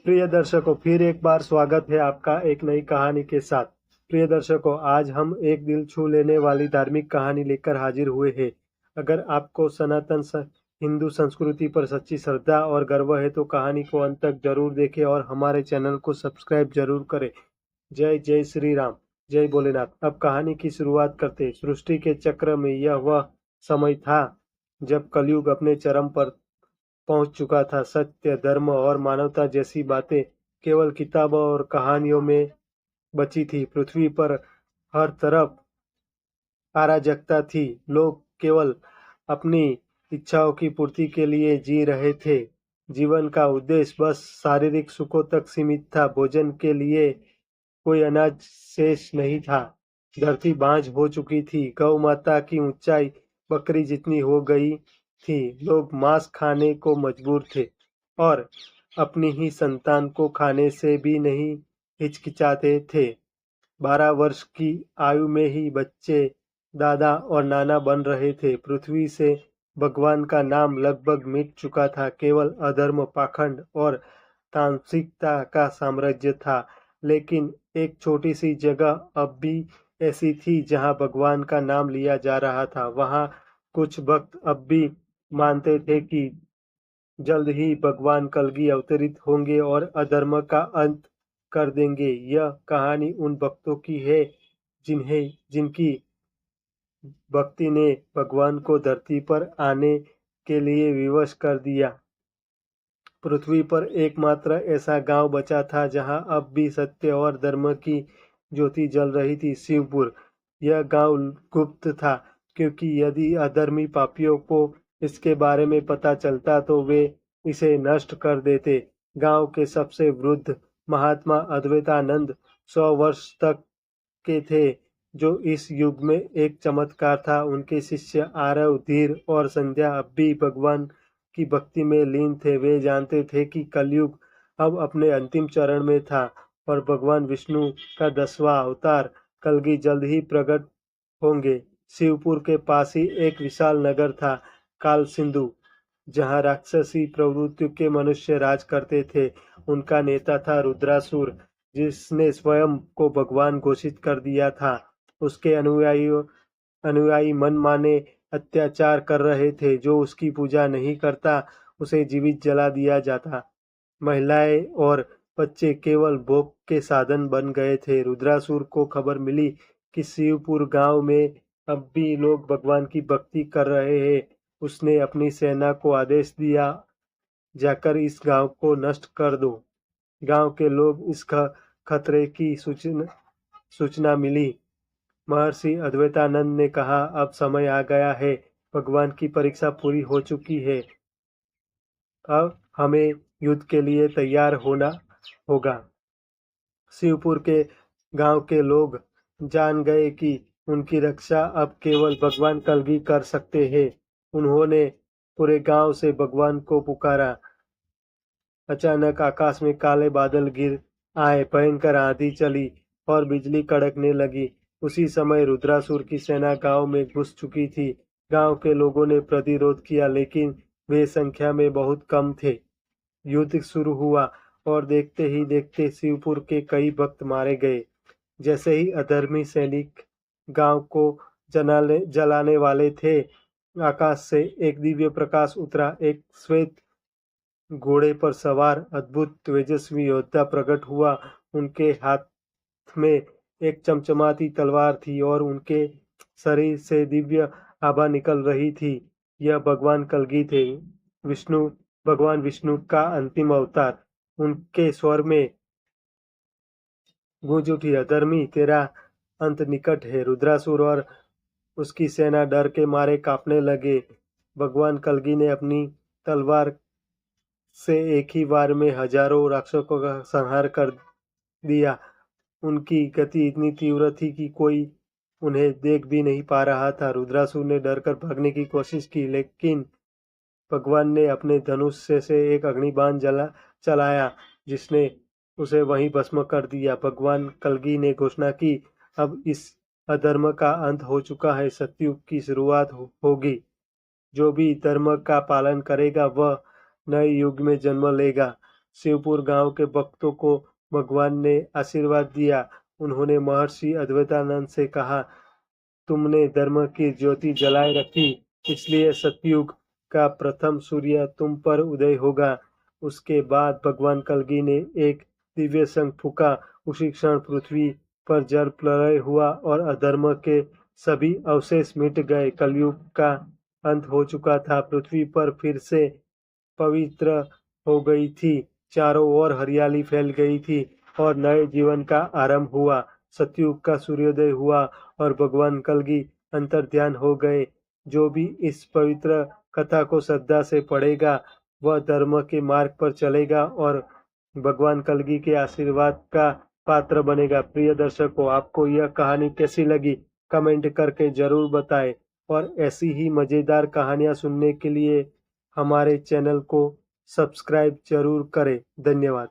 प्रिय दर्शकों, फिर एक बार स्वागत है आपका एक नई कहानी के साथ। प्रिय दर्शकों, आज हम एक दिल छू लेने वाली धार्मिक कहानी लेकर हाजिर हुए हैं। अगर आपको हिंदू संस्कृति पर सच्ची श्रद्धा और गर्व है तो कहानी को अंत तक जरूर देखें और हमारे चैनल को सब्सक्राइब जरूर करें। जय जय श्री राम, जय भोलेनाथ। अब कहानी की शुरुआत करते। सृष्टि के चक्र में यह वह समय था जब कलयुग अपने चरम पर पहुंच चुका था। सत्य, धर्म और मानवता जैसी बातें केवल किताबों और कहानियों में बची थी। पृथ्वी पर हर तरफ अराजकता थी। लोग केवल अपनी इच्छाओं की पूर्ति के लिए जी रहे थे। जीवन का उद्देश्य बस शारीरिक सुखों तक सीमित था। भोजन के लिए कोई अनाज शेष नहीं था। धरती बांझ हो चुकी थी। गौ माता की ऊंचाई बकरी जितनी हो गई थी। लोग मांस खाने को मजबूर थे और अपनी ही संतान को खाने से भी नहीं हिचकिचाते थे। 12 वर्ष की आयु में ही बच्चे दादा और नाना बन रहे थे। पृथ्वी से भगवान का नाम लगभग मिट चुका था। केवल अधर्म, पाखंड और तामसिकता का साम्राज्य था। लेकिन एक छोटी सी जगह अब भी ऐसी थी जहां भगवान का नाम लिया जा रहा था। वहां कुछ भक्त अब भी मानते थे कि जल्द ही भगवान कलगी अवतरित होंगे और अधर्म का अंत कर देंगे। यह कहानी उन भक्तों की है जिनकी भक्ति ने भगवान को धरती पर आने के लिए विवश कर दिया। पृथ्वी पर एकमात्र ऐसा गांव बचा था जहां अब भी सत्य और धर्म की ज्योति जल रही थी, शिवपुर। यह गांव गुप्त था, क्योंकि यदि अधर्मी पापियों को इसके बारे में पता चलता तो वे इसे नष्ट कर देते। गांव के सबसे वृद्ध महात्मा अद्वैतानंद 100 वर्ष तक के थे, जो इस युग में एक चमत्कार था। उनके शिष्य आरव, धीर और संध्या अब भी भगवान की भक्ति में लीन थे। वे जानते थे कि कलयुग अब अपने अंतिम चरण में था और भगवान विष्णु का 10वां अवतार कलगी जल्द ही प्रकट होंगे। शिवपुर के पास ही एक विशाल नगर था, काल सिंधु, जहाँ राक्षसी प्रवृत्ति के मनुष्य राज करते थे। उनका नेता था रुद्रासुर, जिसने स्वयं को भगवान घोषित कर दिया था। उसके अनुयायी मनमाने अत्याचार कर रहे थे। जो उसकी पूजा नहीं करता उसे जीवित जला दिया जाता। महिलाएं और बच्चे केवल भोग के साधन बन गए थे। रुद्रासुर को खबर मिली कि शिवपुर गांव में अब भी लोग भगवान की भक्ति कर रहे हैं। उसने अपनी सेना को आदेश दिया, जाकर इस गांव को नष्ट कर दो। गांव के लोग इस खतरे की सूचना मिली। महर्षि अद्वैतानंद ने कहा, अब समय आ गया है, भगवान की परीक्षा पूरी हो चुकी है। अब हमें युद्ध के लिए तैयार होना होगा। शिवपुर के गांव के लोग जान गए कि उनकी रक्षा अब केवल भगवान कलगी कर सकते हैं। उन्होंने पूरे गांव से भगवान को पुकारा। अचानक आकाश में काले बादल घिर आए, भयंकर आंधी चली और बिजली कड़कने लगी। उसी समय रुद्रासुर की सेना गांव में घुस चुकी थी। गांव के लोगों ने प्रतिरोध किया, लेकिन वे संख्या में बहुत कम थे। युद्ध शुरू हुआ और देखते ही देखते शिवपुर के कई भक्त मारे गए। जैसे ही अधर्मी सैनिक गांव को जलाने वाले थे, आकाश से एक दिव्य प्रकाश उतरा। एक श्वेत घोड़े पर सवार अद्भुत तेजस्वी योद्धा प्रकट हुआ। उनके हाथ में एक चमचमाती तलवार थी और उनके शरीर से दिव्य आभा निकल रही थी। यह भगवान कलगी थे, भगवान विष्णु का अंतिम अवतार। उनके स्वर में गूंज उठी, अधर्मी, तेरा अंत निकट है। रुद्रासुर और उसकी सेना डर के मारे कांपने लगे। भगवान कलगी ने अपनी तलवार से एक ही बार में हजारों राक्षसों का संहार कर दिया। उनकी गति इतनी तीव्र थी कि कोई उन्हें देख भी नहीं पा रहा था। रुद्रासुर ने डरकर भागने की कोशिश की, लेकिन भगवान ने अपने धनुष से एक अग्निबाण चलाया, जिसने उसे वहीं भस्म कर दिया। भगवान कलगी ने घोषणा की, अब इस अधर्म का अंत हो चुका है, सतयुग की शुरुआत होगी। जो भी धर्म का पालन करेगा वह नए युग में जन्म लेगा। शिवपुर गांव के भक्तों को भगवान ने आशीर्वाद दिया। उन्होंने महर्षि अद्वैतानंद से कहा, तुमने धर्म की ज्योति जलाए रखी, इसलिए सतयुग का प्रथम सूर्य तुम पर उदय होगा। उसके बाद भगवान कलगी ने एक दिव्य शंख फूंका। उसी क्षण पृथ्वी पर जल प्रलय हुआ और अधर्म के सभी अवशेष मिट गए। कलयुग का अंत हो चुका था। पृथ्वी पर फिर से पवित्र हो गई थी। चारों ओर हरियाली फैल गई थी और नए जीवन का आरंभ हुआ। सतयुग का सूर्योदय हुआ और भगवान कलगी अंतर्ध्यान हो गए। जो भी इस पवित्र कथा को श्रद्धा से पढ़ेगा वह धर्म के मार्ग पर चलेगा और भगवान कलगी के आशीर्वाद का पात्र बनेगा। प्रिय दर्शकों, आपको यह कहानी कैसी लगी कमेंट करके जरूर बताएं और ऐसी ही मजेदार कहानियां सुनने के लिए हमारे चैनल को सब्सक्राइब जरूर करें। धन्यवाद।